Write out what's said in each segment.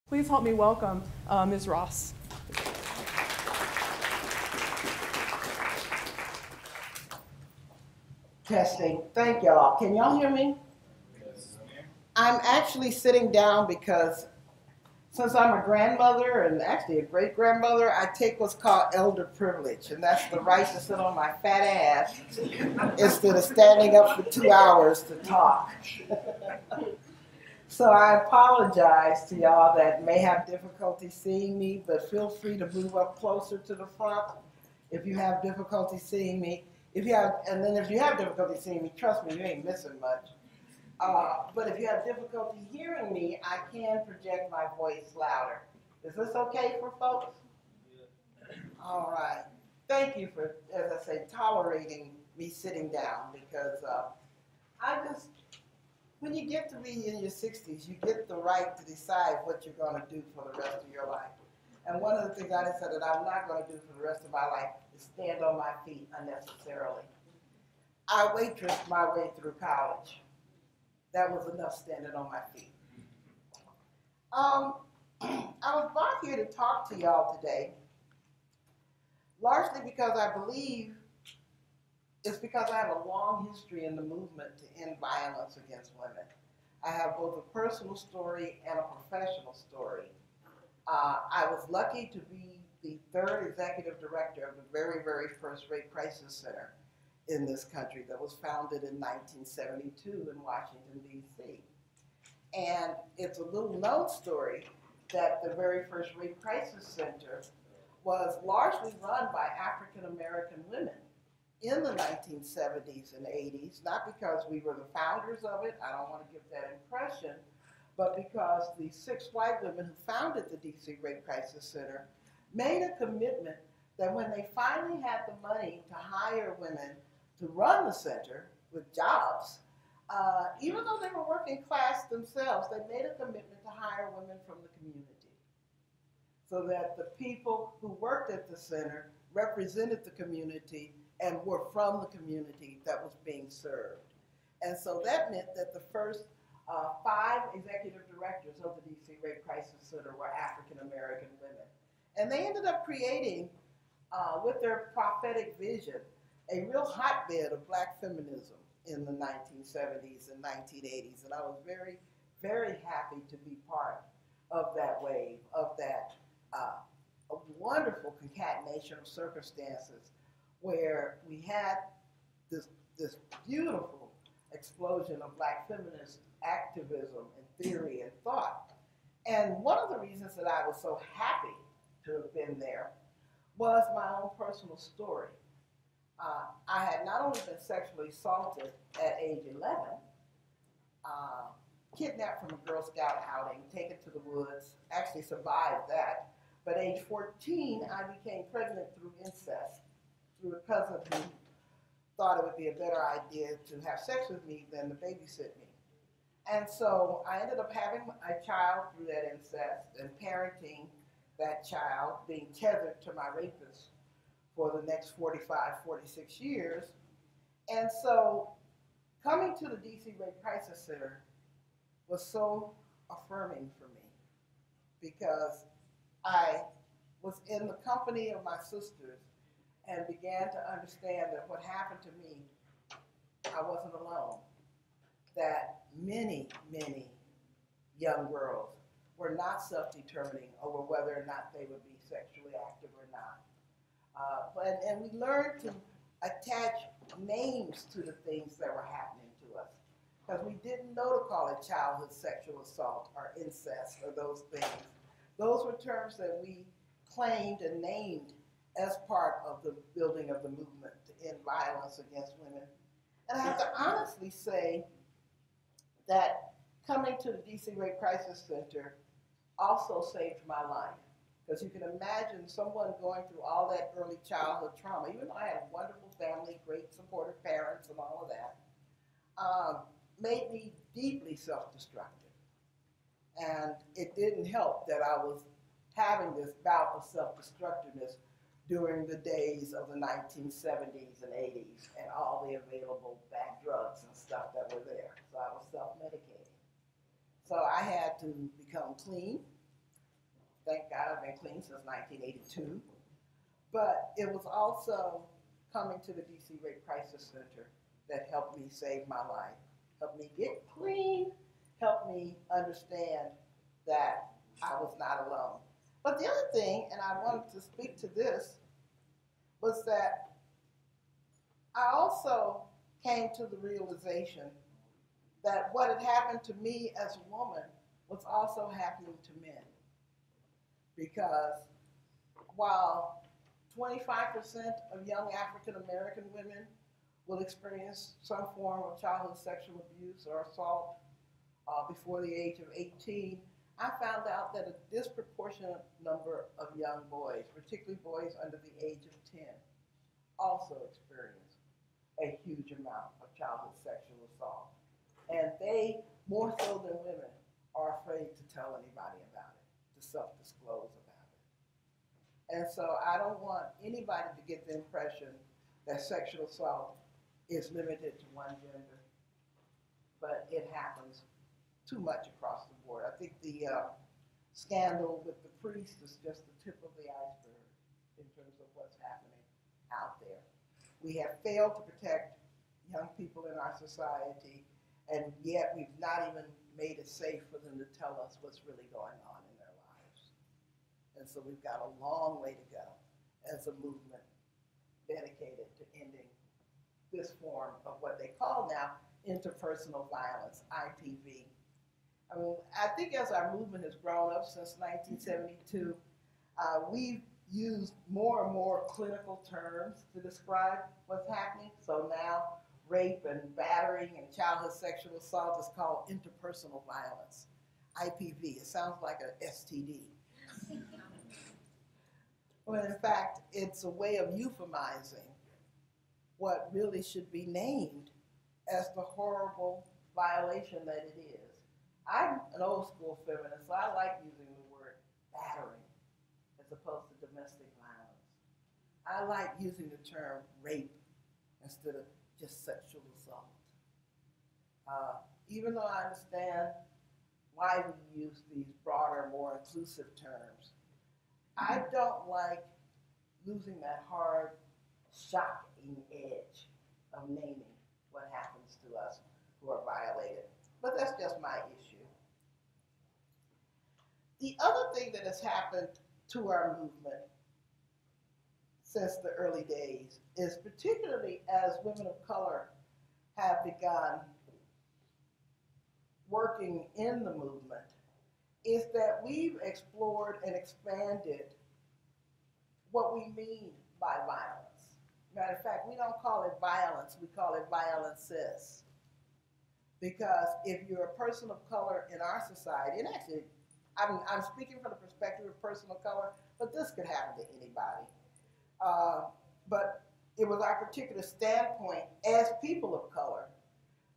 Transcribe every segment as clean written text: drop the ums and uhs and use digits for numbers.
Please help me welcome Ms. Ross. Testing. Thank y'all. Can y'all hear me? I'm actually sitting down because since I'm a grandmother and actually a great-grandmother, I take what's called elder privilege, and that's the right to sit on my fat ass instead of standing up for 2 hours to talk. So I apologize to y'all that may have difficulty seeing me, but feel free to move up closer to the front if you have difficulty seeing me. If you have difficulty seeing me, trust me, you ain't missing much. But if you have difficulty hearing me, I can project my voice louder. Is this okay for folks? All right. Thank you for, as I say, tolerating me sitting down because when you get to be in your 60s, you get the right to decide what you're going to do for the rest of your life. And one of the things I decided that I'm not going to do for the rest of my life is stand on my feet unnecessarily. I waitressed my way through college. That was enough standing on my feet. I was brought here to talk to y'all today, largely because I believe it's because I have a long history in the movement to end violence against women. I have both a personal story and a professional story. I was lucky to be the third executive director of the very, very first Rape Crisis Center in this country that was founded in 1972 in Washington, D.C. And it's a little known story that the very first Rape Crisis Center was largely run by African American women in the 1970s and 80s, not because we were the founders of it, I don't want to give that impression, but because the 6 white women who founded the DC Rape Crisis Center made a commitment that when they finally had the money to hire women to run the center with jobs, even though they were working class themselves, they made a commitment to hire women from the community so that the people who worked at the center represented the community and were from the community that was being served. And so that meant that the first 5 executive directors of the DC Rape Crisis Center were African American women. And they ended up creating, with their prophetic vision, a real hotbed of black feminism in the 1970s and 1980s. And I was very, very happy to be part of that wave, of that a wonderful concatenation of circumstances where we had this beautiful explosion of black feminist activism and theory and thought. And one of the reasons that I was so happy to have been there was my own personal story. I had not only been sexually assaulted at age 11, kidnapped from a Girl Scout outing, taken to the woods, actually survived that, but age 14, I became pregnant through incest, through a cousin who thought it would be a better idea to have sex with me than to babysit me. And so I ended up having a child through that incest and parenting that child, being tethered to my rapist for the next 45, 46 years. And so coming to the DC Rape Crisis Center was so affirming for me because I was in the company of my sisters and began to understand that what happened to me, I wasn't alone. That many, many young girls were not self-determining over whether or not they would be sexually active or not. And we learned to attach names to the things that were happening to us because we didn't know to call it childhood sexual assault or incest or those things. Those were terms that we claimed and named as part of the building of the movement to end violence against women. And I have to honestly say that coming to the DC Rape Crisis Center also saved my life. Because you can imagine someone going through all that early childhood trauma, even though I had a wonderful family, great supportive parents and all of that, made me deeply self-destructive. And it didn't help that I was having this bout of self-destructiveness during the days of the 1970s and 80s and all the available bad drugs and stuff that were there. So I was self-medicating. So I had to become clean. Thank God I've been clean since 1982. But it was also coming to the DC Rape Crisis Center that helped me save my life, helped me get clean, helped me understand that I was not alone. But the other thing, and I wanted to speak to this, was that I also came to the realization that what had happened to me as a woman was also happening to men. Because while 25% of young African American women will experience some form of childhood sexual abuse or assault before the age of 18, I found out that a disproportionate number of young boys, particularly boys under the age of 10, also experience a huge amount of childhood sexual assault. And they, more so than women, are afraid to tell anybody about it, to self-disclose about it. And so I don't want anybody to get the impression that sexual assault is limited to one gender, but it happens too much across the board. I think the scandal with the priest is just the tip of the iceberg in terms of what's happening out there. We have failed to protect young people in our society, and yet we've not even made it safe for them to tell us what's really going on in their lives. And so we've got a long way to go as a movement dedicated to ending this form of what they call now interpersonal violence, IPV. I mean, I think as our movement has grown up since 1972, we've used more and more clinical terms to describe what's happening. So now rape and battering and childhood sexual assault is called interpersonal violence, IPV. It sounds like an STD. When in fact, it's a way of euphemizing what really should be named as the horrible violation that it is. I'm an old school feminist, so I like using the word battering as opposed to domestic violence. I like using the term rape instead of just sexual assault. Even though I understand why we use these broader, more inclusive terms, I don't like losing that hard, shocking edge of naming what happens to us who are violated. But that's just my issue. The other thing that has happened to our movement since the early days is, particularly as women of color have begun working in the movement, is that we've explored and expanded what we mean by violence. Matter of fact, we don't call it violence, we call it violences. Because if you're a person of color in our society, and actually, I'm speaking from the perspective of person of color, but this could happen to anybody. But it was our particular standpoint as people of color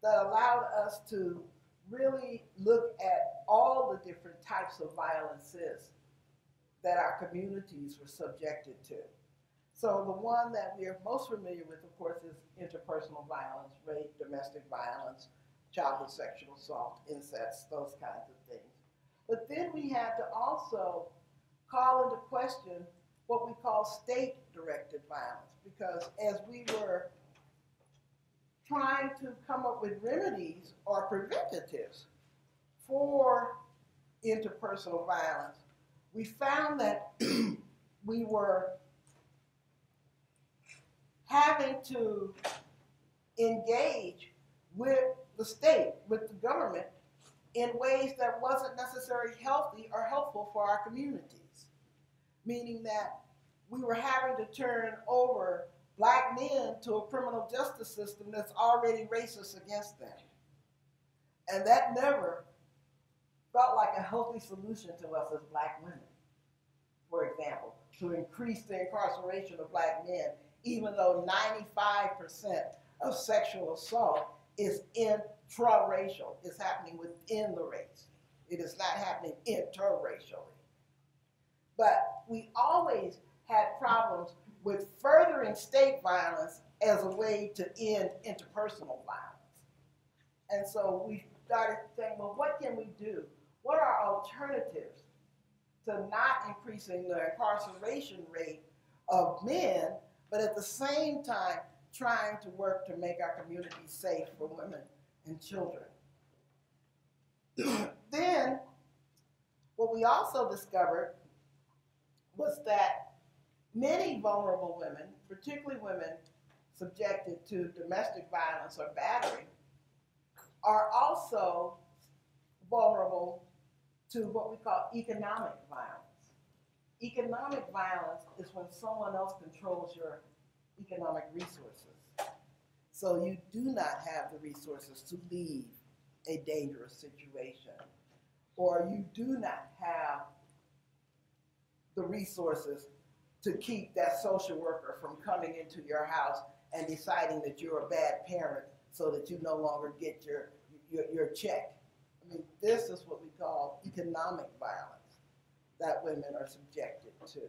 that allowed us to really look at all the different types of violences that our communities were subjected to. So the one that we are most familiar with, of course, is interpersonal violence, rape, domestic violence, childhood sexual assault, incest, those kinds of things. But then we had to also call into question what we call state-directed violence, because as we were trying to come up with remedies or preventatives for interpersonal violence, we found that we were having to engage with the state, with the government, in ways that wasn't necessarily healthy or helpful for our communities. Meaning that we were having to turn over black men to a criminal justice system that's already racist against them. And that never felt like a healthy solution to us as black women. For example, to increase the incarceration of black men, even though 95% of sexual assault is intraracial, is happening within the race. It is not happening interracially. But we always had problems with furthering state violence as a way to end interpersonal violence. And so we started saying, well, what can we do? What are alternatives to not increasing the incarceration rate of men, but at the same time trying to work to make our communities safe for women and children. Then, what we also discovered was that many vulnerable women, particularly women subjected to domestic violence or battery, are also vulnerable to what we call economic violence. Economic violence is when someone else controls your economic resources. So you do not have the resources to leave a dangerous situation, or you do not have the resources to keep that social worker from coming into your house and deciding that you're a bad parent so that you no longer get your check. I mean, this is what we call economic violence that women are subjected to.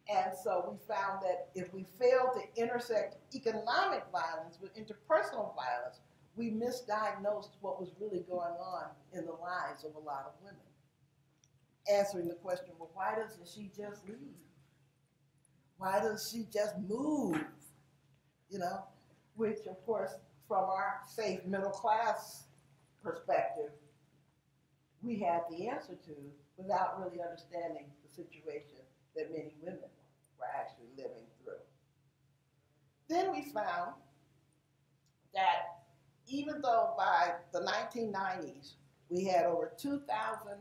And so we found that if we fail to intersect economic violence with interpersonal violence, we misdiagnosed what was really going on in the lives of a lot of women. Answering the question, well, why doesn't she just leave? Why does she just move? You know, which of course, from our safe middle class perspective, we had the answer to without really understanding the situation that many women were actually living through. Then we found that even though by the 1990s we had over 2,000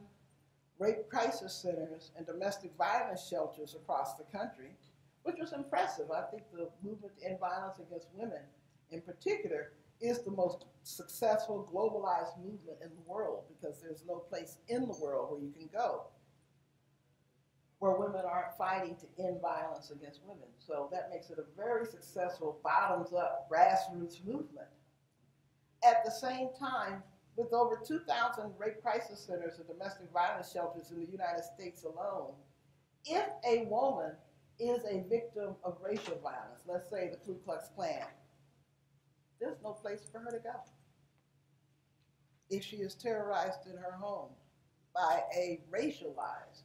rape crisis centers and domestic violence shelters across the country, which was impressive. I think the movement to end violence against women in particular is the most successful globalized movement in the world, because there's no place in the world where you can go where women aren't fighting to end violence against women. So that makes it a very successful bottoms-up grassroots movement. At the same time, with over 2,000 rape crisis centers and domestic violence shelters in the United States alone, if a woman is a victim of racial violence, let's say the Ku Klux Klan, there's no place for her to go. If she is terrorized in her home by a racialized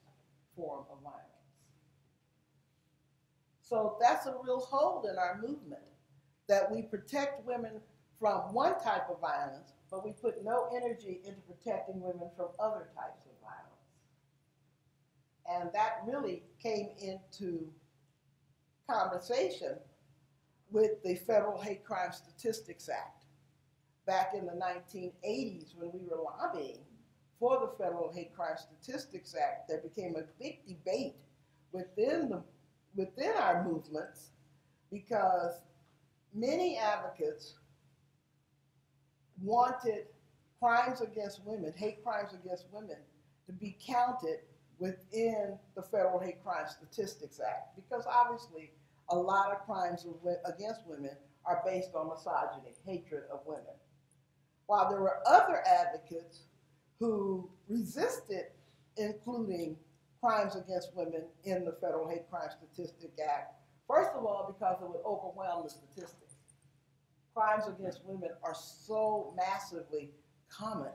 form of violence. So that's a real hole in our movement, that we protect women from one type of violence, but we put no energy into protecting women from other types of violence. And that really came into conversation with the Federal Hate Crime Statistics Act. Back in the 1980s, when we were lobbying for the Federal Hate Crime Statistics Act, there became a big debate within our movements, because many advocates wanted crimes against women, hate crimes against women, to be counted within the Federal Hate Crime Statistics Act, because obviously a lot of crimes against women are based on misogyny, hatred of women. While there were other advocates who resisted including crimes against women in the Federal Hate Crime Statistics Act, first of all, because it would overwhelm the statistics. Crimes against women are so massively common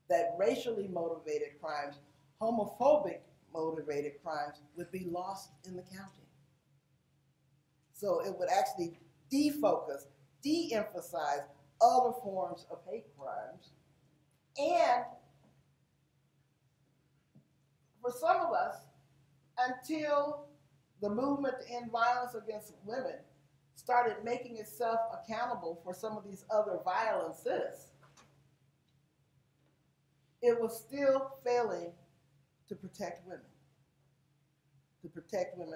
that racially motivated crimes, homophobic motivated crimes would be lost in the counting. So it would actually defocus, de-emphasize other forms of hate crimes. And for some of us, until the movement to end violence against women started making itself accountable for some of these other violences, it was still failing to protect women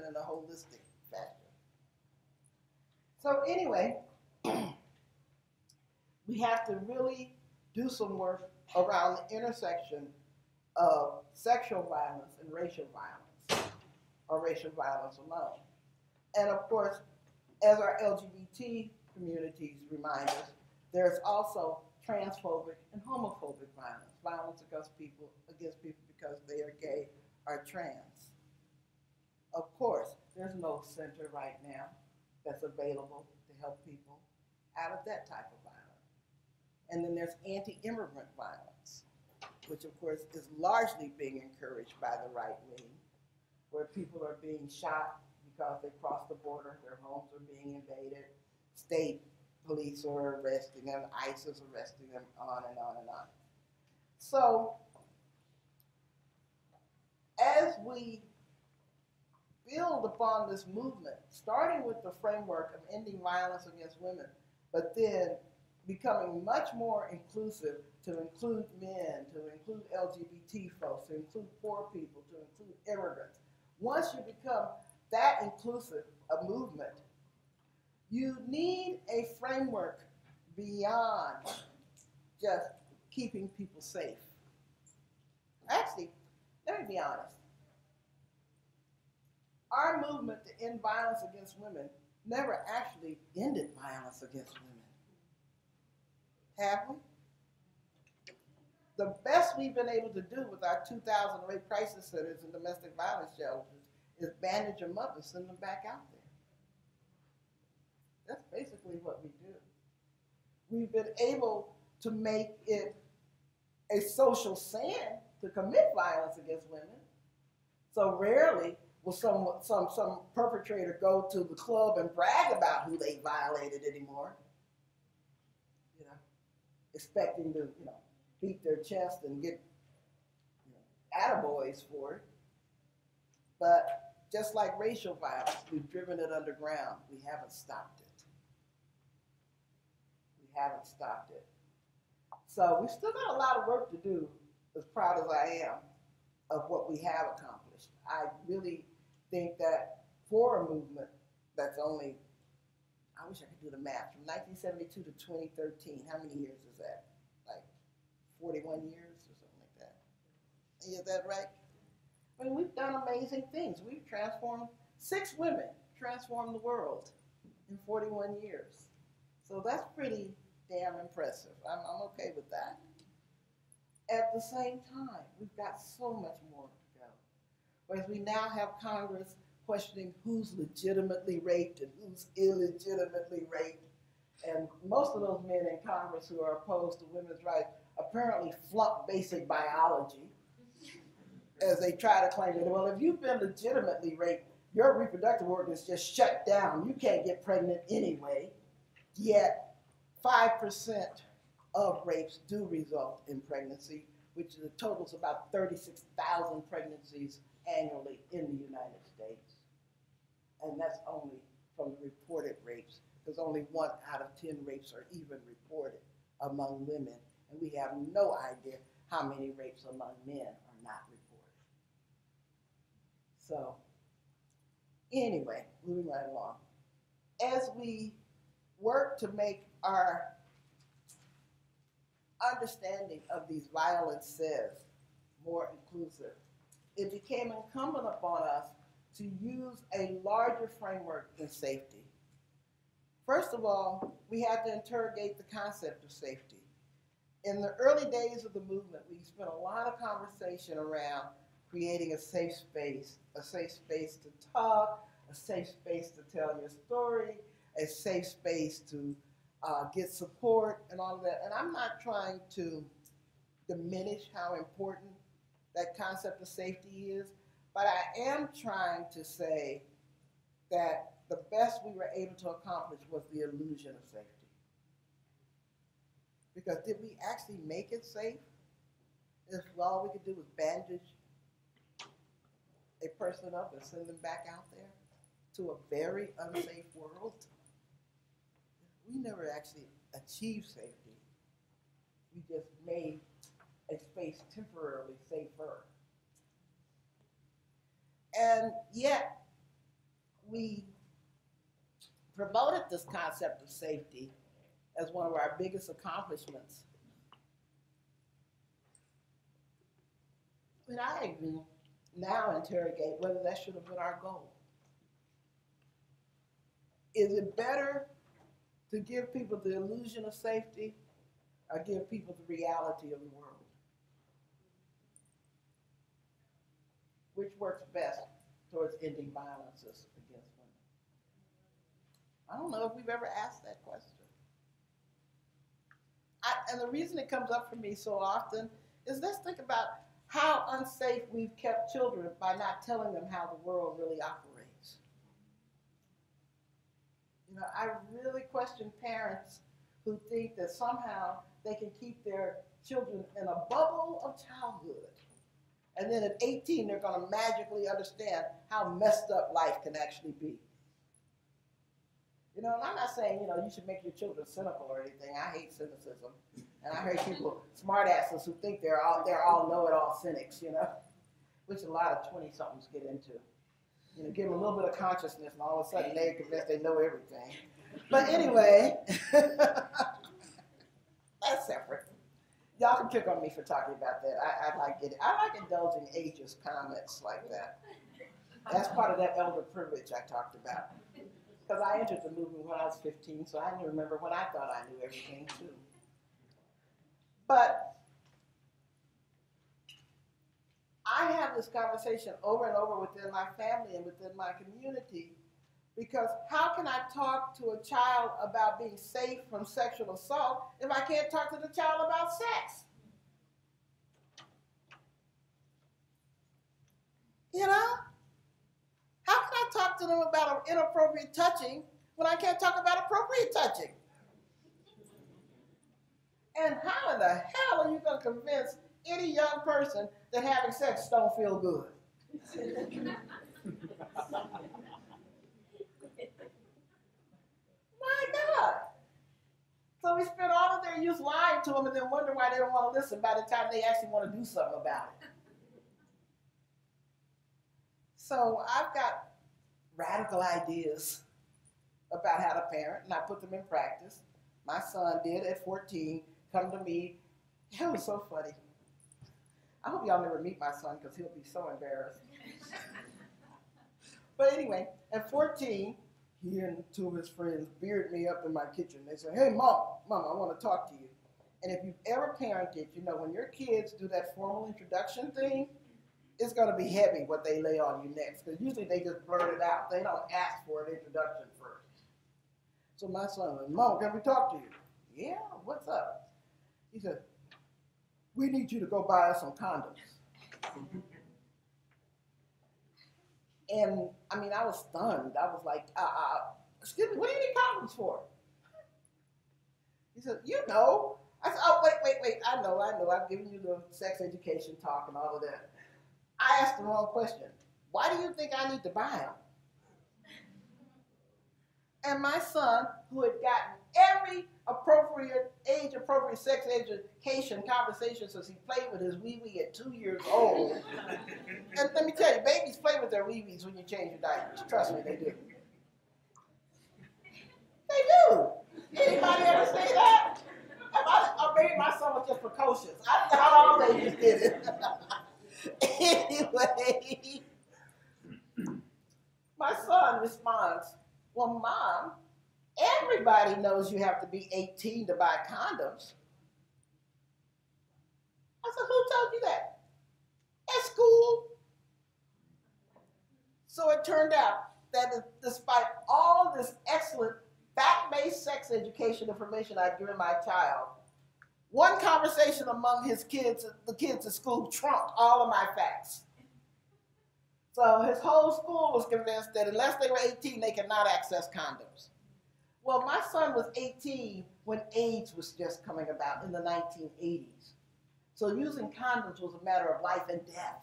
in a holistic fashion. So anyway, we have to really do some work around the intersection of sexual violence and racial violence, or racial violence alone. And of course, as our LGBT communities remind us, there's also transphobic and homophobic violence, violence against people because they are gay or trans. Of course, there's no center right now that's available to help people out of that type of violence. And then there's anti-immigrant violence. which of course is largely being encouraged by the right wing, where people are being shot because they crossed the border, their homes are being invaded, state police are arresting them, ICE is arresting them, on and on and on. So as we build upon this movement, starting with the framework of ending violence against women, but then becoming much more inclusive to include men, to include LGBT folks, to include poor people, to include immigrants. Once you become that inclusive a movement, you need a framework beyond just keeping people safe. Actually, let me be honest. Our movement to end violence against women never actually ended violence against women. Have we? The best we've been able to do with our 2,000 rape crisis centers and domestic violence shelters is bandage them up and send them back out there. That's basically what we do. We've been able to make it a social sin to commit violence against women. So rarely will some perpetrator go to the club and brag about who they violated anymore, expecting to, beat their chest and get, attaboys for it. But just like racial violence, we've driven it underground. We haven't stopped it. We haven't stopped it. So we've still got a lot of work to do, as proud as I am of what we have accomplished. I really think that for a movement that's only, I wish I could do the math, from 1972 to 2013, how many years is that? Like 41 years or something like that. Is that right? I mean, we've done amazing things. We've transformed 6 women, transformed the world in 41 years. So that's pretty damn impressive. I'm okay with that. At the same time, we've got so much more to go. Whereas we now have Congress questioning who's legitimately raped and who's illegitimately raped. And most of those men in Congress who are opposed to women's rights apparently flunk basic biology as they try to claim that, well, if you've been legitimately raped, your reproductive organs just shut down. You can't get pregnant anyway. Yet 5% of rapes do result in pregnancy, which totals about 36,000 pregnancies annually in the United States. And that's only from the reported rapes, because only 1 out of 10 rapes are even reported among women. And we have no idea how many rapes among men are not reported. So anyway, moving right along. As we work to make our understanding of these violences more inclusive, it became incumbent upon us to use a larger framework than safety. First of all, we had to interrogate the concept of safety. In the early days of the movement, we spent a lot of conversation around creating a safe space to talk, a safe space to tell your story, a safe space to get support and all of that. And I'm not trying to diminish how important that concept of safety is, but I am trying to say that the best we were able to accomplish was the illusion of safety. Because did we actually make it safe if all we could do was bandage a person up and send them back out there to a very unsafe world? We never actually achieved safety. We just made a space temporarily safer. And yet, we promoted this concept of safety as one of our biggest accomplishments. And I even now interrogate whether that should have been our goal. Is it better to give people the illusion of safety or give people the reality of the world? Which works best towards ending violences against women? I don't know if we've ever asked that question. And the reason it comes up for me so often is let's think about how unsafe we've kept children by not telling them how the world really operates. You know, I really question parents who think that somehow they can keep their children in a bubble of childhood. And then at 18, they're going to magically understand how messed up life can actually be. You know, and I'm not saying, you know, you should make your children cynical or anything. I hate cynicism. And I heard people, smartasses, who think they're all know-it-all cynics, you know, which a lot of 20-somethings get into. You know, give them a little bit of consciousness, and all of a sudden they're convinced they know everything. But anyway, that's separate. Y'all can pick on me for talking about that. I like indulging ageist comments like that. That's part of that elder privilege I talked about. Because I entered the movement when I was 15, so I can remember when I thought I knew everything too. But I have this conversation over and over within my family and within my community, because how can I talk to a child about being safe from sexual assault if I can't talk to the child about sex? You know? How can I talk to them about inappropriate touching when I can't talk about appropriate touching? And how in the hell are you going to convince any young person that having sex don't feel good? My God. So we spend all of their youth lying to them and then wonder why they don't want to listen by the time they actually want to do something about it. So I've got radical ideas about how to parent, and I put them in practice. My son did at 14 come to me. It was so funny. I hope y'all never meet my son because he'll be so embarrassed. But anyway, at 14, he and two of his friends bearded me up in my kitchen. They said, "Hey, Mom, I want to talk to you." And if you've ever parented, you know when your kids do that formal introduction thing, it's going to be heavy what they lay on you next, because usually they just blurt it out. They don't ask for an introduction first. So my son went, "Mom, can we talk to you?" "Yeah, what's up?" He said, "We need you to go buy us some condoms." And I mean, I was stunned. I was like, "Excuse me, what do you need condoms for?" He said, "You know." I said, "Oh, wait, I know. I've given you the sex education talk and all of that." I asked the wrong question. "Why do you think I need to buy them?" And my son, who had gotten every appropriate, age-appropriate sex education conversation since he played with his wee-wee at 2 years old. And let me tell you, babies play with their wee-wees when you change your diapers. Trust me, they do. They do. Anybody ever say that? Or maybe my son was just precocious. I don't know how all babies did it. Anyway, my son responds, "Well, Mom, everybody knows you have to be 18 to buy condoms." I said, "Who told you that?" "At school." So it turned out that despite all this excellent fact-based sex education information I'd given my child, one conversation among his kids, the kids at school, trumped all of my facts. So his whole school was convinced that unless they were 18, they could not access condoms. Well, my son was 18 when AIDS was just coming about in the 1980s. So using condoms was a matter of life and death.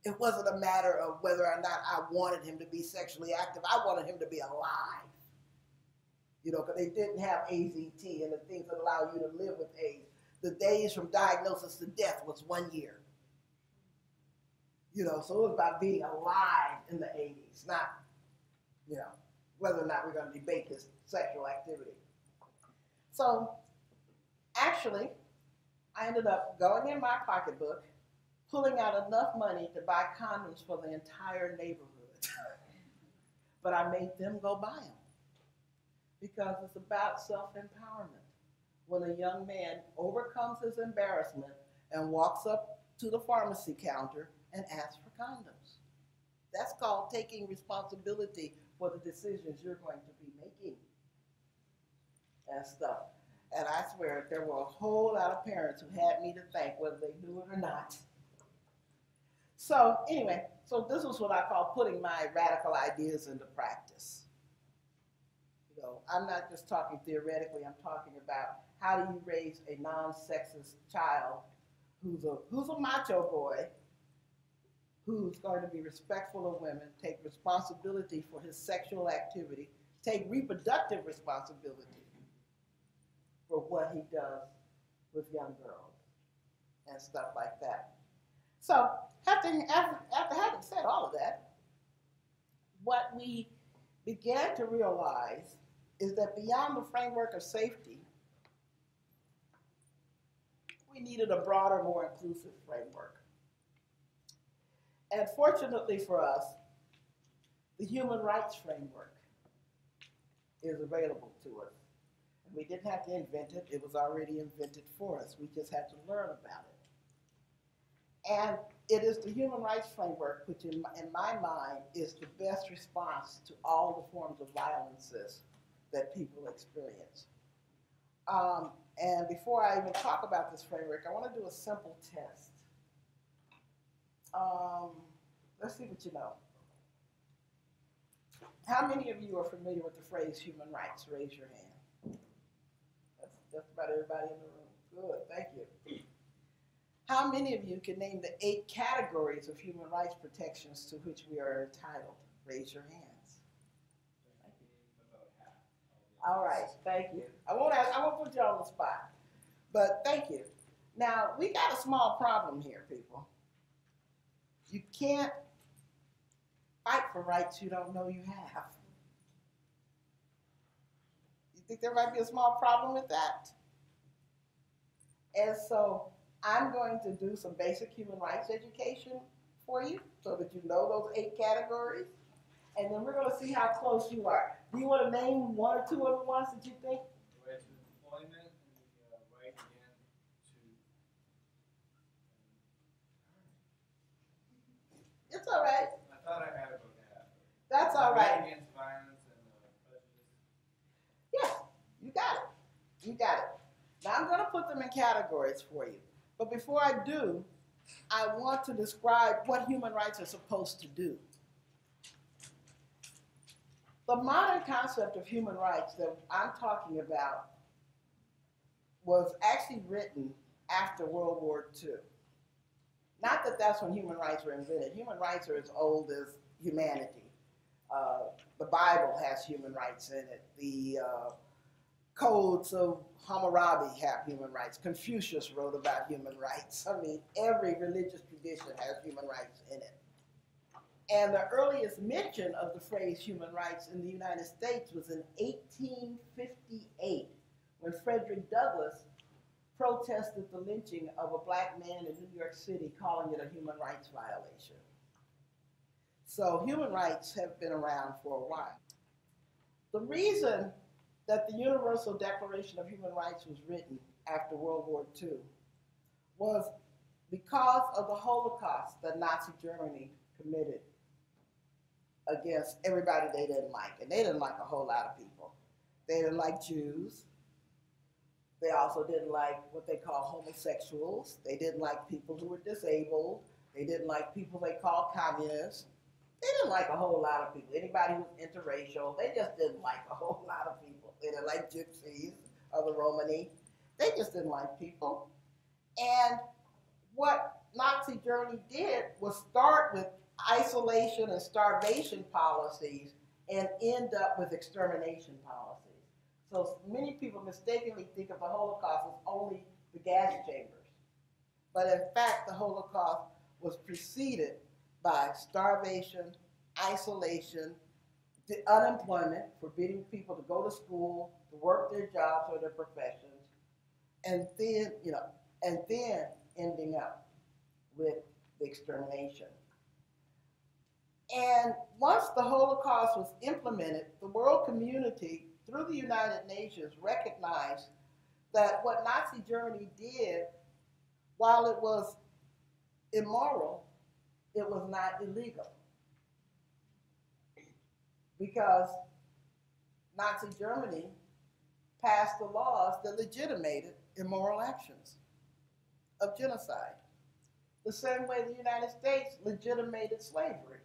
It wasn't a matter of whether or not I wanted him to be sexually active. I wanted him to be alive. You know, because they didn't have AZT and the things that allow you to live with AIDS. The days from diagnosis to death was 1 year. You know, so it was about being alive in the 80s, not, you know, whether or not we're going to debate his sexual activity. So, actually, I ended up going in my pocketbook, pulling out enough money to buy condoms for the entire neighborhood. But I made them go buy them. Because it's about self-empowerment. When a young man overcomes his embarrassment and walks up to the pharmacy counter and asks for condoms. That's called taking responsibility for the decisions you're going to be making and stuff. And I swear there were a whole lot of parents who had me to thank, whether they knew it or not. So anyway, so this is what I call putting my radical ideas into practice. You know, I'm not just talking theoretically, I'm talking about how do you raise a non-sexist child who's a macho boy, who's going to be respectful of women, take responsibility for his sexual activity, take reproductive responsibility for what he does with young girls and stuff like that. So after having said all of that, what we began to realize is that beyond the framework of safety, we needed a broader, more inclusive framework. And fortunately for us, the human rights framework is available to us. And we didn't have to invent it. It was already invented for us. We just had to learn about it. And it is the human rights framework which, in my mind, is the best response to all the forms of violences that people experience. And before I even talk about this framework, I want to do a simple test. Let's see what you know. How many of you are familiar with the phrase human rights? Raise your hand. That's just about everybody in the room. Good, thank you. How many of you can name the 8 categories of human rights protections to which we are entitled? Raise your hands. Thank you. All right, thank you. I won't put you on the spot, but thank you. Now, we got a small problem here, people. You can't fight for rights you don't know you have. You think there might be a small problem with that? And so I'm going to do some basic human rights education for you so that you know those 8 categories. And then we're going to see how close you are. Do you want to name 1 or 2 of the ones that you think? The right to employment and the right again to. It's all right. I thought I had about that. That's all right. Right against violence and prejudice. Yeah, you got it. You got it. Now I'm going to put them in categories for you. But before I do, I want to describe what human rights are supposed to do. The modern concept of human rights that I'm talking about was actually written after World War II. Not that that's when human rights were invented. Human rights are as old as humanity. The Bible has human rights in it. The codes of Hammurabi have human rights. Confucius wrote about human rights. I mean, every religious tradition has human rights in it. And the earliest mention of the phrase human rights in the United States was in 1858, when Frederick Douglass protested the lynching of a black man in New York City, calling it a human rights violation. So human rights have been around for a while. The reason that the Universal Declaration of Human Rights was written after World War II was because of the Holocaust that Nazi Germany committed against everybody they didn't like. And they didn't like a whole lot of people. They didn't like Jews. They also didn't like what they call homosexuals. They didn't like people who were disabled. They didn't like people they called communists. They didn't like a whole lot of people. Anybody who was interracial, they just didn't like a whole lot of people. They didn't like gypsies or the Romani. They just didn't like people. And what Nazi Germany did was start with isolation and starvation policies and end up with extermination policies. So many people mistakenly think of the Holocaust as only the gas chambers. But in fact, the Holocaust was preceded by starvation, isolation, unemployment, forbidding people to go to school, to work their jobs or their professions, and then, ending up with the extermination. And once the Holocaust was implemented, the world community, through the United Nations, recognized that what Nazi Germany did, while it was immoral, it was not illegal. Because Nazi Germany passed the laws that legitimated immoral actions of genocide. The same way the United States legitimated slavery.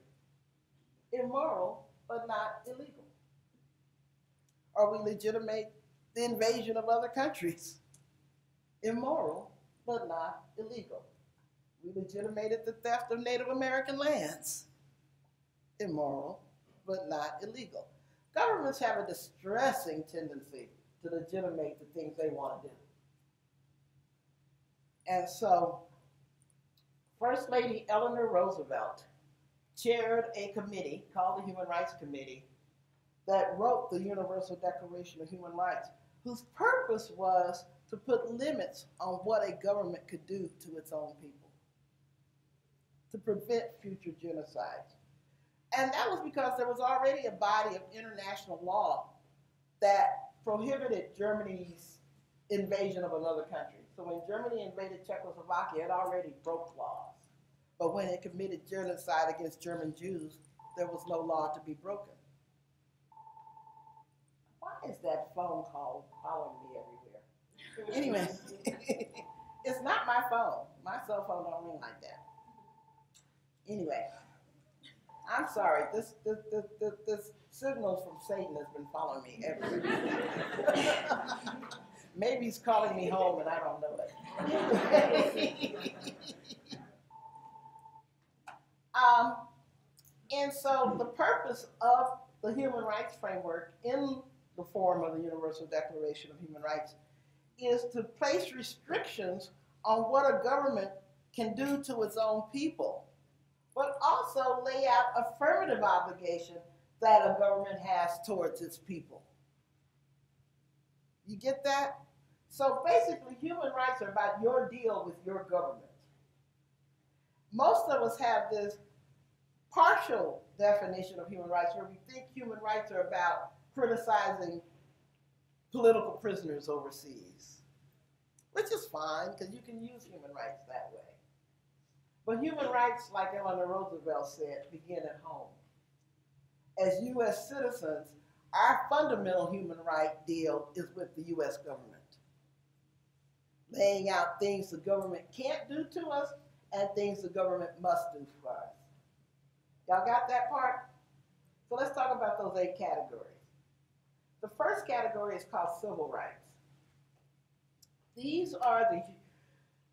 Immoral, but not illegal. Or we legitimate the invasion of other countries. Immoral, but not illegal. We legitimated the theft of Native American lands. Immoral, but not illegal. Governments have a distressing tendency to legitimate the things they want to do. And so, First Lady Eleanor Roosevelt chaired a committee called the Human Rights Committee that wrote the Universal Declaration of Human Rights, whose purpose was to put limits on what a government could do to its own people, to prevent future genocides. And that was because there was already a body of international law that prohibited Germany's invasion of another country. So when Germany invaded Czechoslovakia, it already broke laws. But when it committed genocide against German Jews, there was no law to be broken. Why is that phone call following me everywhere? Anyway, it's not my phone. My cell phone don't ring like that. Anyway, I'm sorry. This signal from Satan has been following me everywhere. Maybe he's calling me home and I don't know it. And so the purpose of the human rights framework in the form of the Universal Declaration of Human Rights is to place restrictions on what a government can do to its own people, but also lay out affirmative obligation that a government has towards its people. You get that? So basically, human rights are about your deal with your government. Most of us have this partial definition of human rights where we think human rights are about criticizing political prisoners overseas, which is fine because you can use human rights that way. But human rights, like Eleanor Roosevelt said, begin at home. As U.S. citizens, our fundamental human right deal is with the U.S. government, laying out things the government can't do to us and things the government must do for us. Y'all got that part? So let's talk about those 8 categories. The first category is called civil rights. These are the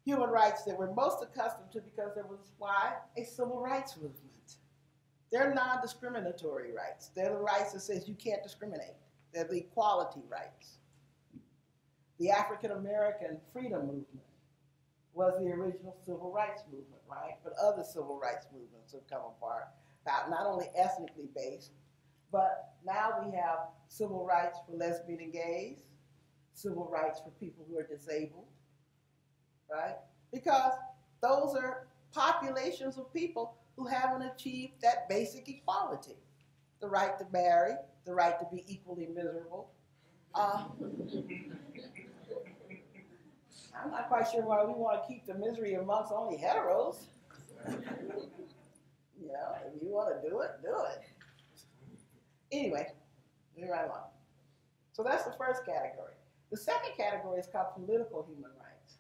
human rights that we're most accustomed to because there was, why? A civil rights movement. They're non-discriminatory rights. They're the rights that says you can't discriminate. They're the equality rights. The African American freedom movement was the original civil rights movement, right? But other civil rights movements have come apart, not only ethnically based, but now we have civil rights for lesbian and gays, civil rights for people who are disabled, right? Because those are populations of people who haven't achieved that basic equality. The right to marry, the right to be equally miserable. I'm not quite sure why we want to keep the misery amongst only heteros. You know, if you want to do it, do it. Anyway, moving right along. So that's the first category. The second category is called political human rights.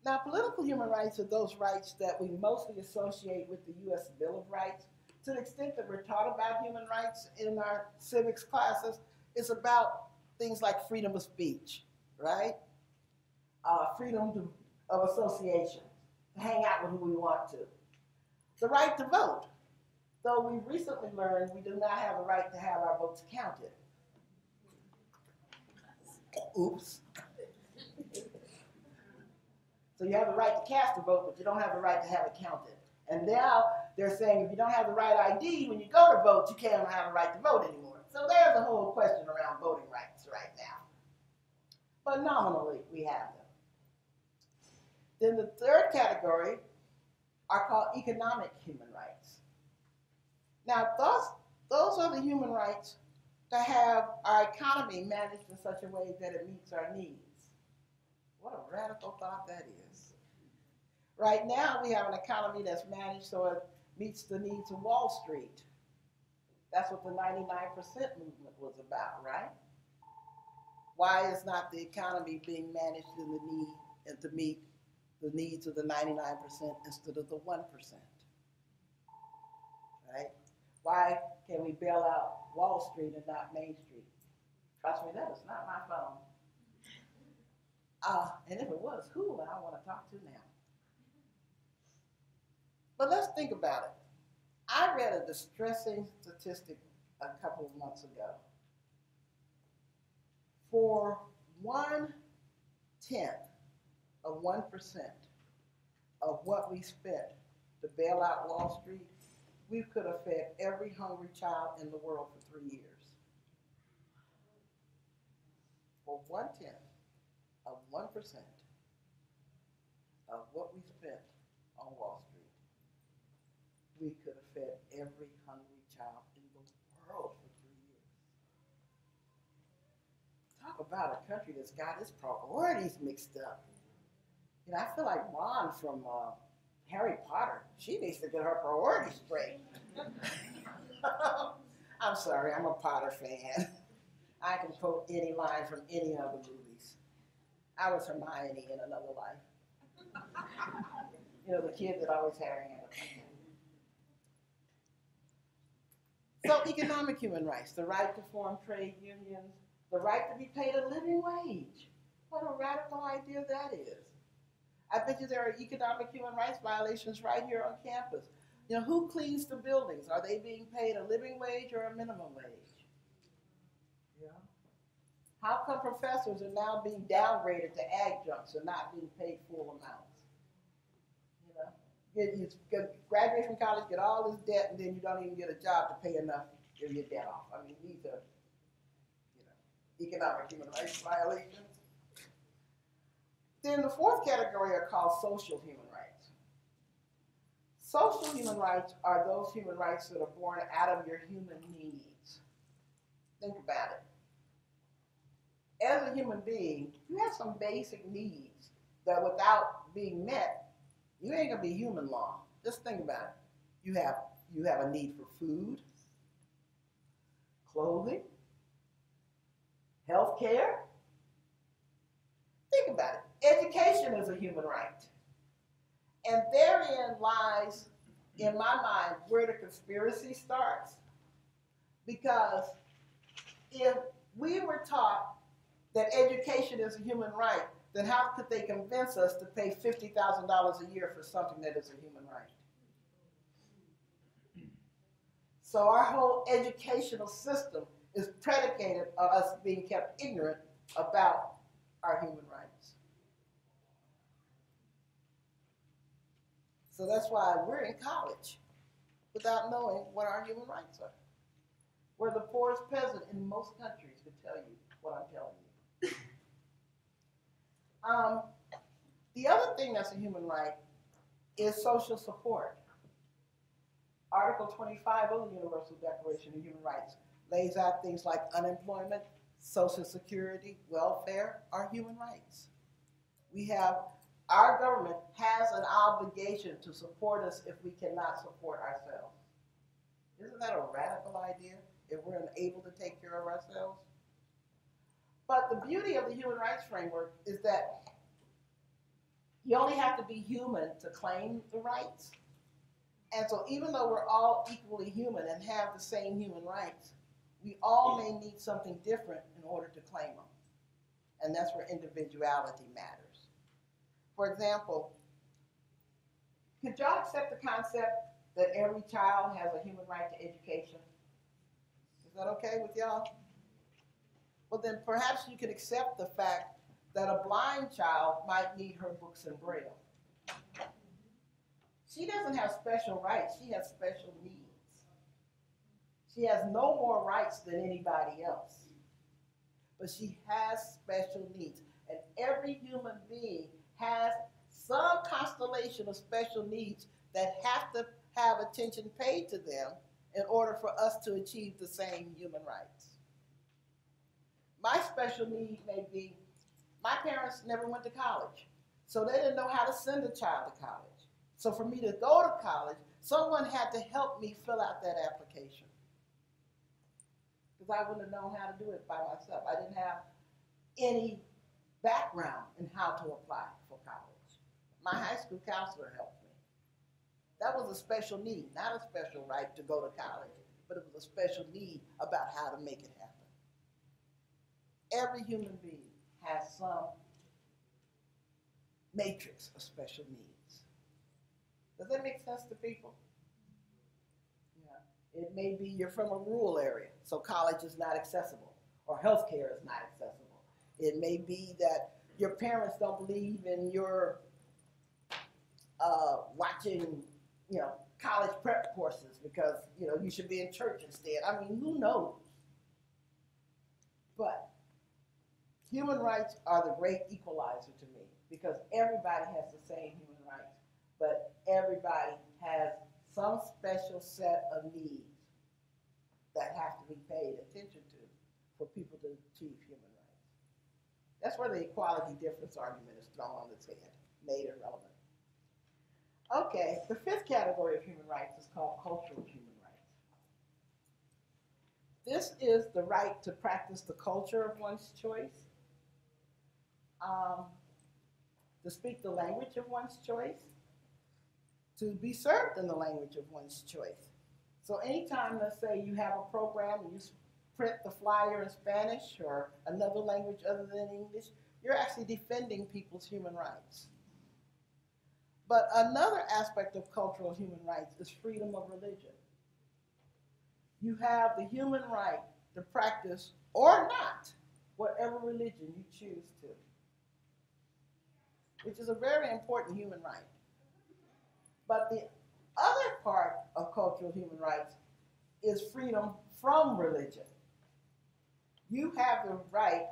Now, political human rights are those rights that we mostly associate with the U.S. Bill of Rights. To the extent that we're taught about human rights in our civics classes, it's about things like freedom of speech, right? Freedom of association, to hang out with who we want to. The right to vote, though we recently learned we do not have a right to have our votes counted. Oops. So you have the right to cast a vote, but you don't have the right to have it counted. And now they're saying if you don't have the right ID, when you go to vote, you can't have a right to vote anymore. So there's a whole question around voting rights right now. But nominally, we have them. Then the third category are called economic human rights. Now, those are the human rights to have our economy managed in such a way that it meets our needs. What a radical thought that is. Right now, we have an economy that's managed so it meets the needs of Wall Street. That's what the 99% movement was about, right? Why is not the economy being managed in the need and to meet the needs of the 99% instead of the 1%? Right? Why can we bail out Wall Street and not Main Street? Trust me, that is not my phone. And if it was, who would I want to talk to now? But let's think about it. I read a distressing statistic a couple of months ago. For 1/10 of 1% of what we spent to bail out Wall Street, we could have fed every hungry child in the world for 3 years. For 1/10 of 1% of what we spent on Wall Street, we could have fed every hungry child in the world for 3 years. Talk about a country that's got its priorities mixed up. You know, I feel like Ron from Harry Potter. She needs to get her priorities straight. I'm sorry, I'm a Potter fan. I can quote any line from any of the movies. I was Hermione in another life. You know, the kid that always had her hand up. So economic human rights, the right to form trade unions, the right to be paid a living wage. What a radical idea that is. I bet you there are economic human rights violations right here on campus. You know, who cleans the buildings? Are they being paid a living wage or a minimum wage? Yeah. How come professors are now being downgraded to adjuncts and not being paid full amounts? You graduate from college, get all this debt, and then you don't even get a job to pay enough to get your debt off. I mean, these are, economic human rights violations. Then the fourth category are called social human rights. Social human rights are those human rights that are born out of your human needs. Think about it. As a human being, you have some basic needs that without being met, you ain't gonna be human long. Just think about it. You have a need for food, clothing, health care. Think about it. Education is a human right. And therein lies, in my mind, where the conspiracy starts. Because if we were taught that education is a human right, then how could they convince us to pay $50,000 a year for something that is a human right? So our whole educational system is predicated on us being kept ignorant about our human rights. So that's why we're in college without knowing what our human rights are. We're the poorest peasant in most countries could tell you what I'm telling you. The other thing that's a human right is social support. Article 25 of the Universal Declaration of Human Rights lays out things like unemployment, Social Security, welfare are human rights. Our government has an obligation to support us if we cannot support ourselves. Isn't that a radical idea if we're unable to take care of ourselves? But the beauty of the human rights framework is that you only have to be human to claim the rights. And so even though we're all equally human and have the same human rights, we all may need something different in order to claim them. And that's where individuality matters. For example, could y'all accept the concept that every child has a human right to education? Is that okay with y'all? Well, then perhaps you could accept the fact that a blind child might need her books in Braille. She doesn't have special rights, she has special needs. She has no more rights than anybody else. But she has special needs. And every human being has some constellation of special needs that have to have attention paid to them in order for us to achieve the same human rights. My special need may be, my parents never went to college, so they didn't know how to send a child to college. So for me to go to college, someone had to help me fill out that application, because I wouldn't have known how to do it by myself. I didn't have any background in how to apply for college. My high school counselor helped me. That was a special need, not a special right to go to college, but it was a special need about how to make it happen. Every human being has some matrix of special needs. Does that make sense to people? Yeah. It may be you're from a rural area, so college is not accessible, or healthcare is not accessible. It may be that your parents don't believe in your watching, college prep courses because, you should be in church instead. I mean, who knows? But human rights are the great equalizer to me because everybody has the same human rights, but everybody has some special set of needs that have to be paid attention to for people to achieve human rights. That's where the equality difference argument is thrown on its head, made irrelevant. Okay, the fifth category of human rights is called cultural human rights. This is the right to practice the culture of one's choice, to speak the language of one's choice, to be served in the language of one's choice. So anytime, let's say, you have a program and you print the flyer in Spanish or another language other than English, you're actually defending people's human rights. But another aspect of cultural human rights is freedom of religion. You have the human right to practice or not whatever religion you choose to, which is a very important human right. But the other part of cultural human rights is freedom from religion. You have the right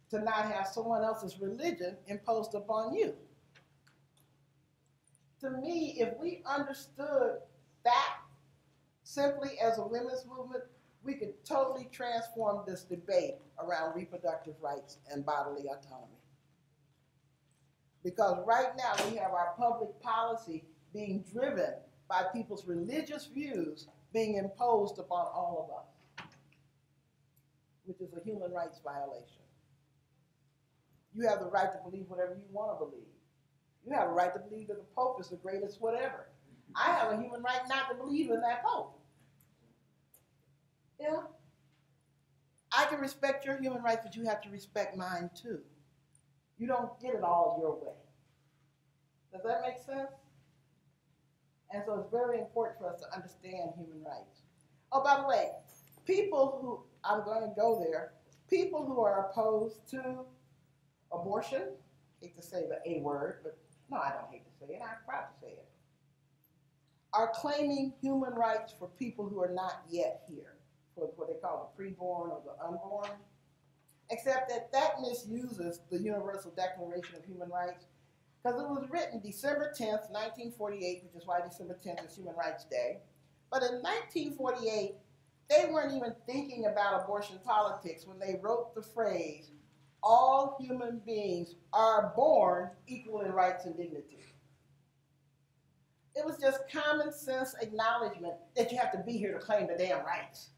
to not have someone else's religion imposed upon you. To me, if we understood that simply as a women's movement, we could totally transform this debate around reproductive rights and bodily autonomy. Because right now we have our public policy being driven by people's religious views being imposed upon all of us, which is a human rights violation. You have the right to believe whatever you want to believe. You have a right to believe that the Pope is the greatest whatever. I have a human right not to believe in that Pope. Yeah. I can respect your human rights, but you have to respect mine too. You don't get it all your way. Does that make sense? And so it's very important for us to understand human rights. Oh, by the way, people who, I'm going to go there, people who are opposed to abortion, I hate to say the A word, but no, I don't hate to say it, I'm proud to say it, are claiming human rights for people who are not yet here, for what they call the preborn or the unborn, except that that misuses the Universal Declaration of Human Rights because it was written December 10th, 1948, which is why December 10th is Human Rights Day. But in 1948, they weren't even thinking about abortion politics when they wrote the phrase, all human beings are born equal in rights and dignity. It was just common sense acknowledgement that you have to be here to claim the damn rights.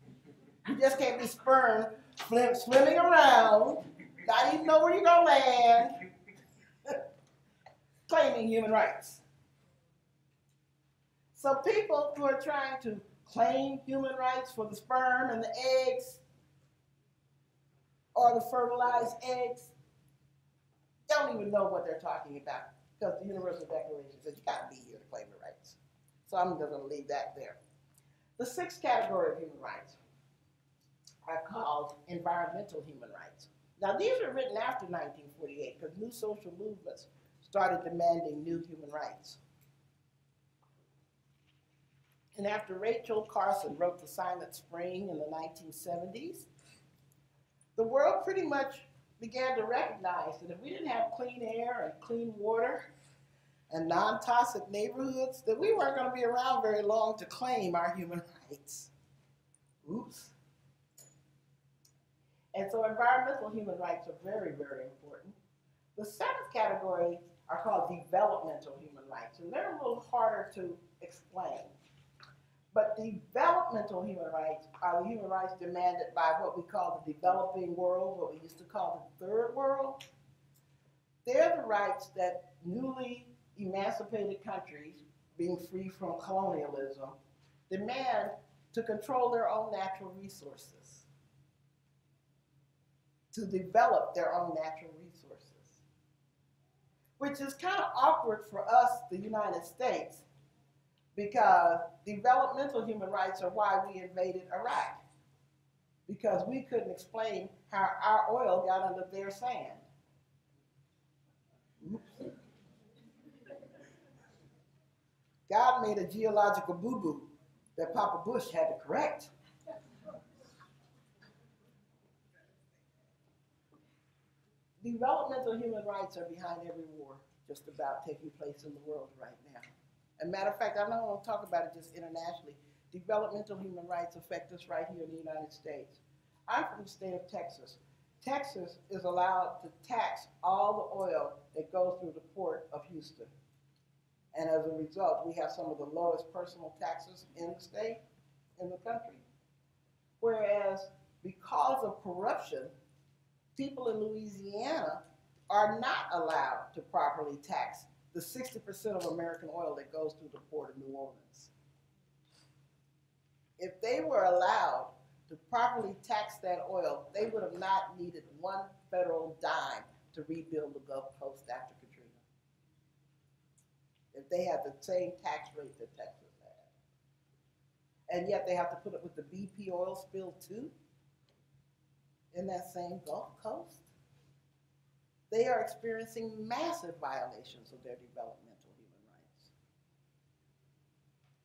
You just can't be sperm swimming around, not even know where you're going to land, claiming human rights. So people who are trying to claim human rights for the sperm and the eggs or the fertilized eggs don't even know what they're talking about because the Universal Declaration says you got to be here to claim the rights. So I'm just going to leave that there. The sixth category of human rights are called environmental human rights. Now these were written after 1948 because new social movements started demanding new human rights. And after Rachel Carson wrote The Silent Spring in the 1970s, the world pretty much began to recognize that if we didn't have clean air and clean water and non-toxic neighborhoods, that we weren't going to be around very long to claim our human rights. Oops. And so environmental human rights are very, very important. The seventh category are called developmental human rights, and they're a little harder to explain. But developmental human rights are the human rights demanded by what we call the developing world, what we used to call the third world. They're the rights that newly emancipated countries, being free from colonialism, demand to control their own natural resources, to develop their own natural resources, which is kind of awkward for us, the United States, because developmental human rights are why we invaded Iraq, because we couldn't explain how our oil got under their sand. Oops. God made a geological boo-boo that Papa Bush had to correct. Developmental human rights are behind every war just about taking place in the world right now. As a matter of fact, I don't want to talk about it just internationally. Developmental human rights affect us right here in the United States. I'm from the state of Texas. Texas is allowed to tax all the oil that goes through the port of Houston. And as a result, we have some of the lowest personal taxes in the state, in the country. Whereas because of corruption, people in Louisiana are not allowed to properly tax the 60% of American oil that goes through the port of New Orleans. If they were allowed to properly tax that oil, they would have not needed one federal dime to rebuild the Gulf Coast after Katrina. If they had the same tax rate that Texas had. And yet they have to put up with the BP oil spill too in that same Gulf Coast. They are experiencing massive violations of their developmental human rights.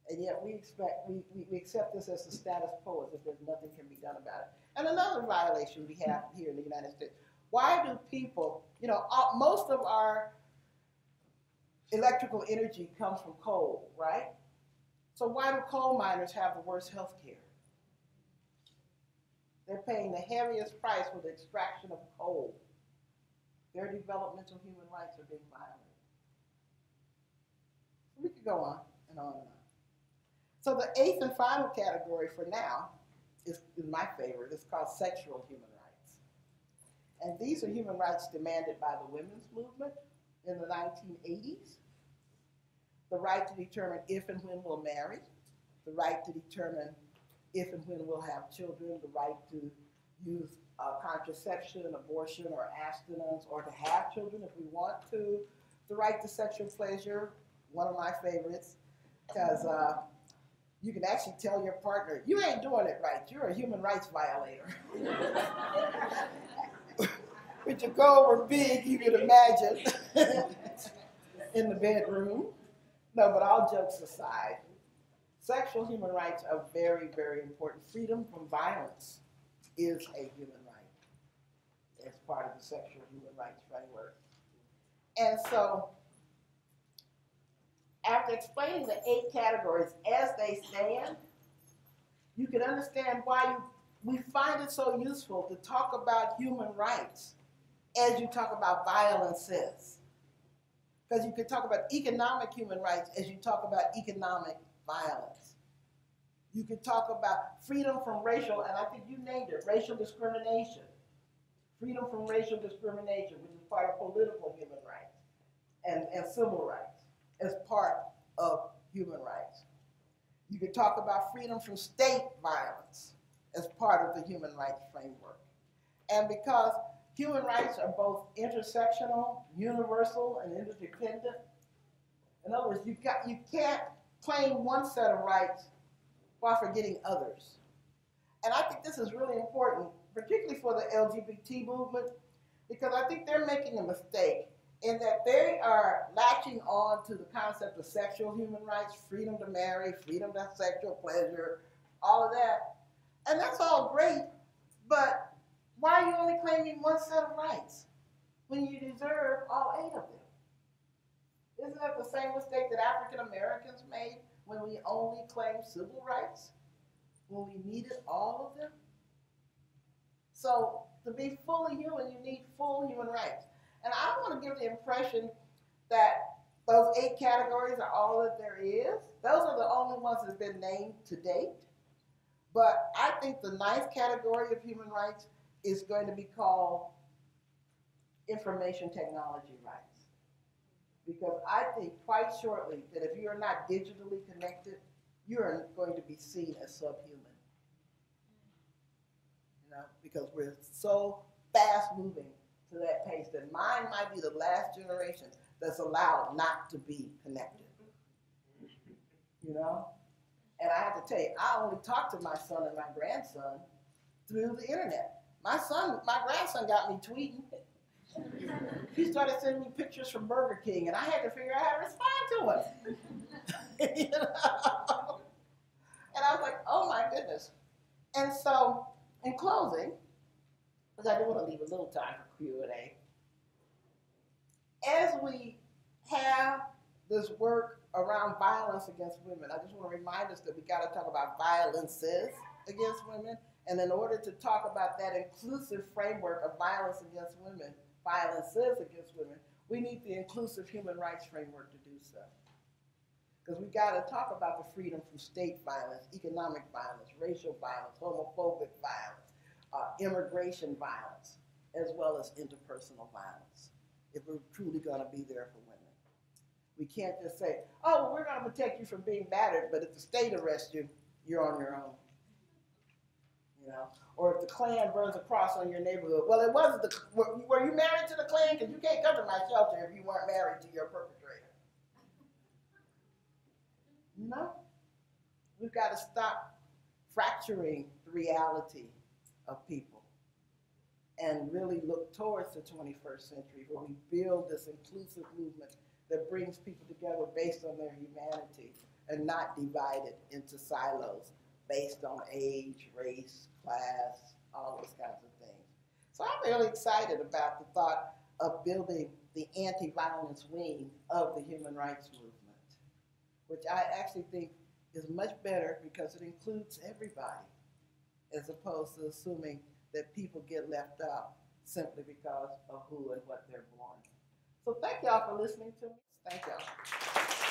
And yet we accept this as the status quo, as if there's nothing can be done about it. And another violation we have here in the United States. Why do people, most of our electrical energy comes from coal, right? So why do coal miners have the worst health care? They're paying the heaviest price for the extraction of coal. Their developmental human rights are being violated. We could go on and on and on. So the eighth and final category for now is my favorite. It's called sexual human rights. And these are human rights demanded by the women's movement in the 1980s. The right to determine if and when we'll marry, the right to determine if and when we'll have children, the right to use contraception, abortion, or abstinence, or to have children if we want to, the right to sexual pleasure, one of my favorites, because you can actually tell your partner, you ain't doing it right, you're a human rights violator. Which would go over big, you can imagine, in the bedroom. No, but all jokes aside, sexual human rights are very, very important. Freedom from violence is a human right as part of the sexual human rights framework. And so, after explaining the 8 categories as they stand, you can understand why we find it so useful to talk about human rights as you talk about violences. Because you can talk about economic human rights as you talk about economic violence. You can talk about freedom from racial, and I think you named it, racial discrimination. Freedom from racial discrimination, which is part of political human rights and civil rights as part of human rights. You can talk about freedom from state violence as part of the human rights framework. And because human rights are both intersectional, universal, and interdependent, in other words, you can't claim one set of rights while forgetting others. And I think this is really important, particularly for the LGBT movement, because I think they're making a mistake in that they are latching on to the concept of sexual human rights, freedom to marry, freedom to have sexual pleasure, all of that. And that's all great, but why are you only claiming one set of rights when you deserve all 8 of them? Isn't that the same mistake that African Americans made when we only claimed civil rights, when we needed all of them? So to be fully human, you need full human rights. And I want to give the impression that Those 8 categories are all that there is. Those are the only ones that have been named to date. But I think the 9th category of human rights is going to be called information technology rights. Because I think quite shortly that if you are not digitally connected, you are going to be seen as subhuman. You know, because we're so fast moving to that pace that mine might be the last generation that's allowed not to be connected. You know? And I have to tell you, I only talk to my son and my grandson through the internet. My grandson got me tweeting. He started sending me pictures from Burger King, and I had to figure out how to respond to it. You know? And I was like, oh my goodness. And so, in closing, because I do want to leave a little time for Q&A, as we have this work around violence against women, I just want to remind us that we got to talk about violences against women. And in order to talk about that inclusive framework of violence against women, violences against women, we need the inclusive human rights framework to do so. Because we got to talk about the freedom from state violence, economic violence, racial violence, homophobic violence, immigration violence, as well as interpersonal violence, if we're truly going to be there for women. We can't just say, oh, well, we're going to protect you from being battered, but if the state arrests you, you're on your own. You know? Or if the Klan burns a cross on your neighborhood, well, it wasn't the, were you married to the Klan? Because you can't come to my shelter if you weren't married to your perpetrator. No. We've got to stop fracturing the reality of people and really look towards the 21st century where we build this inclusive movement that brings people together based on their humanity and not divided into silos based on age, race, class, all those kinds of things. So I'm really excited about the thought of building the anti-violence wing of the human rights movement, which I actually think is much better because it includes everybody, as opposed to assuming that people get left out simply because of who and what they're born. So thank y'all for listening to me. Thank y'all.